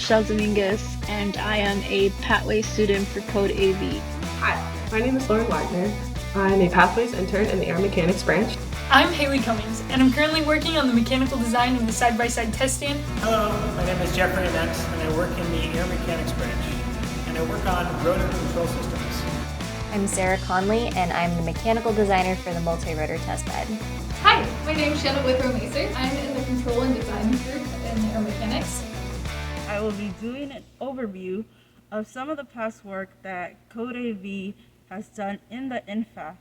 Michelle Dominguez, and I am a Pathway student for Code AV. Hi, my name is Lauren Wagner. I'm a Pathways intern in the Aeromechanics branch. I'm Haley Cummings, and I'm currently working on the mechanical design in the side-by-side test stand. Hello, my name is Jeffrey Annette, and I work in the Aeromechanics branch, and I work on rotor control systems. I'm Sarah Conley, and I'm the mechanical designer for the multi-rotor test bed. Hi, my name is Shanna Withrow-Macer. I'm in the control and design group in Aeromechanics. I will be doing an overview of some of the past work that Code AV has done in the NFA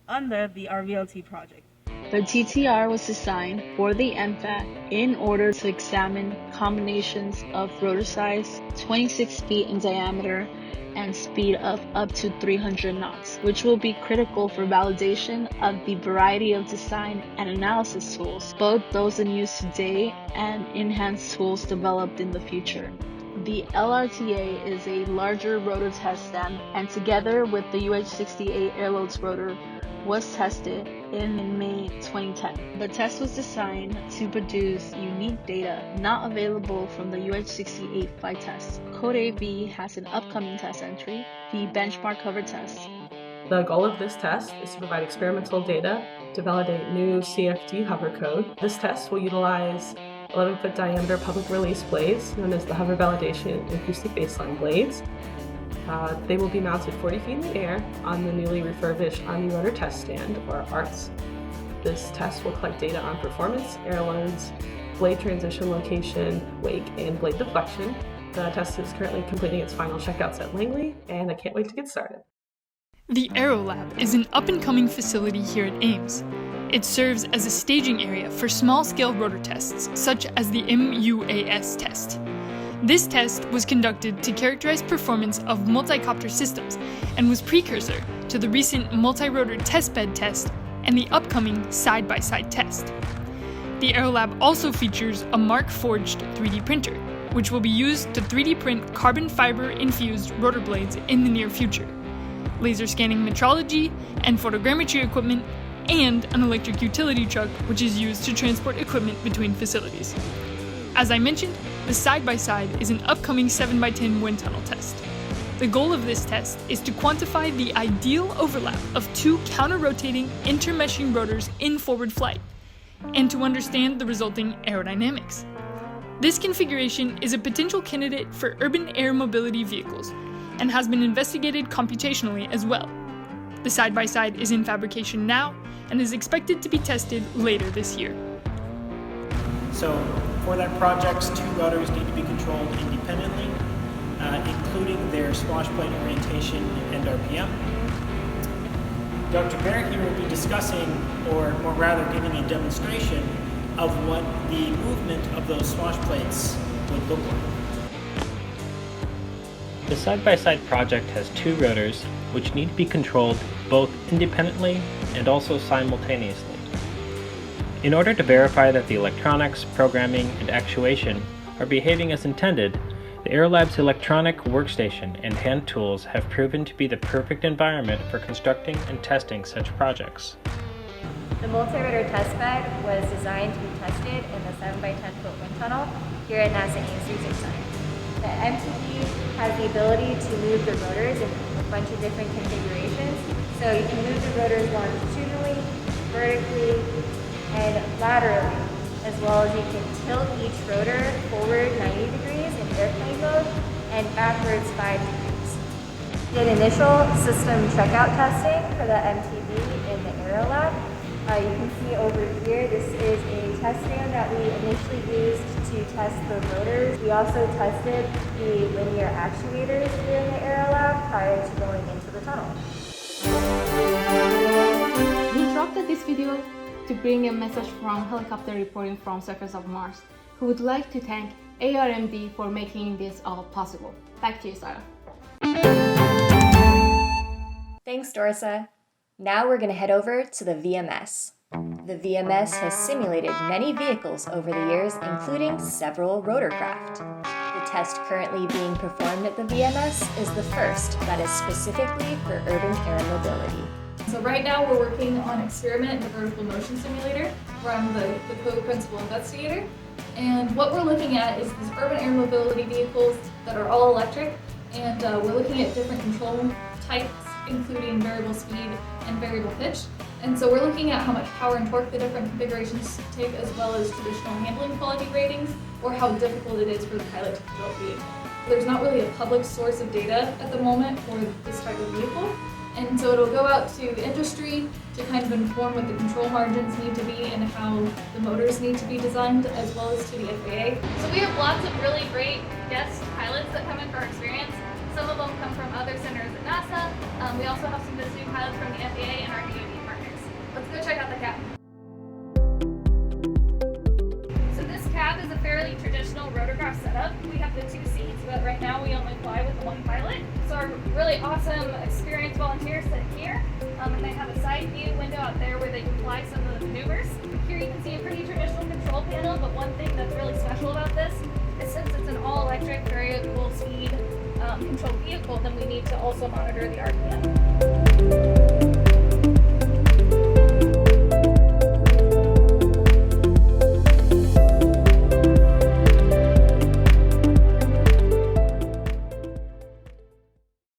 under the RVLT project. The TTR was designed for the MFAT in order to examine combinations of rotor size 26 feet in diameter and speed of up to 300 knots, which will be critical for validation of the variety of design and analysis tools, both those in use today and enhanced tools developed in the future. The LRTA is a larger rotor test stand, and together with the UH-68 airloads rotor, was tested in May 2010. The test was designed to produce unique data not available from the UH-68 flight test. Code AV has an upcoming test entry, the benchmark cover test. The goal of this test is to provide experimental data to validate new CFD hover code. This test will utilize 11-foot diameter public release blades known as the Hover Validation Acoustic Baseline blades. They will be mounted 40 feet in the air on the newly refurbished Omni-Rotor Test Stand, or ARTS. This test will collect data on performance, air loads, blade transition location, wake, and blade deflection. The test is currently completing its final checkouts at Langley, and I can't wait to get started. The Aero Lab is an up-and-coming facility here at Ames. It serves as a staging area for small-scale rotor tests, such as the MUAS test. This test was conducted to characterize performance of multi-copter systems and was precursor to the recent multi-rotor testbed test and the upcoming side-by-side test. The Aerolab also features a Mark-forged 3D printer, which will be used to 3D print carbon fiber-infused rotor blades in the near future, laser scanning metrology and photogrammetry equipment, and an electric utility truck which is used to transport equipment between facilities. As I mentioned, the side-by-side is an upcoming 7x10 wind tunnel test. The goal of this test is to quantify the ideal overlap of two counter-rotating, intermeshing rotors in forward flight, and to understand the resulting aerodynamics. This configuration is a potential candidate for urban air mobility vehicles, and has been investigated computationally as well. The side-by-side is in fabrication now, and is expected to be tested later this year. So, for that project, two rotors need to be controlled independently, including their swash plate orientation and RPM. Dr. Barrett here will be discussing, or more rather giving a demonstration of what the movement of those swash plates would look like. The side-by-side project has two rotors which need to be controlled both independently and also simultaneously. In order to verify that the electronics, programming, and actuation are behaving as intended, the Aerolab's electronic workstation and hand tools have proven to be the perfect environment for constructing and testing such projects. The multi-rotor test bed was designed to be tested in the 7x10-foot wind tunnel here at NASA Ames Research Center. The MTB has the ability to move the rotors in a bunch of different configurations. So you can move the rotors longitudinally, vertically, and laterally, as well as you can tilt each rotor forward 90 degrees in airplane mode and backwards 5 degrees. We did initial system checkout testing for the MTB in the Aerolab. You can see over here, this is a test stand that we initially used to test the rotors. We also tested the linear actuators here in the Aerolab prior to going into the tunnel. We interrupted this video to bring a message from helicopter reporting from surface of Mars, who would like to thank ARMD for making this all possible. Back to you, Sarah. Thanks, Dorsa. Now we're going to head over to the VMS. The VMS has simulated many vehicles over the years, including several rotorcraft. The test currently being performed at the VMS is the first that is specifically for urban air mobility. So right now we're working on Experiment in the Vertical Motion Simulator, where I'm the co-principal investigator. And what we're looking at is these urban air mobility vehicles that are all electric, and we're looking at different control types, including variable speed and variable pitch. And so we're looking at how much power and torque the different configurations take, as well as traditional handling quality ratings, or how difficult it is for the pilot to control the vehicle. There's not really a public source of data at the moment for this type of vehicle. And so it'll go out to the industry to kind of inform what the control margins need to be and how the motors need to be designed, as well as to the FAA. So we have lots of really great guest pilots that come in for our experience. Some of them come from other centers at NASA. We also have some visiting pilots from the FAA and our DoD partners. Let's go check out the cab. So this cab is a fairly traditional rotorcraft setup. We have the 2 seats, but right now we only fly with the 1 pilot. So our really awesome experienced volunteers sit here, and they have a side view window out there where they can fly some of the maneuvers. Here you can see a pretty traditional control panel, but one thing that's really special about this is since it's an all-electric, variable speed controlled vehicle, then we need to also monitor the RPM.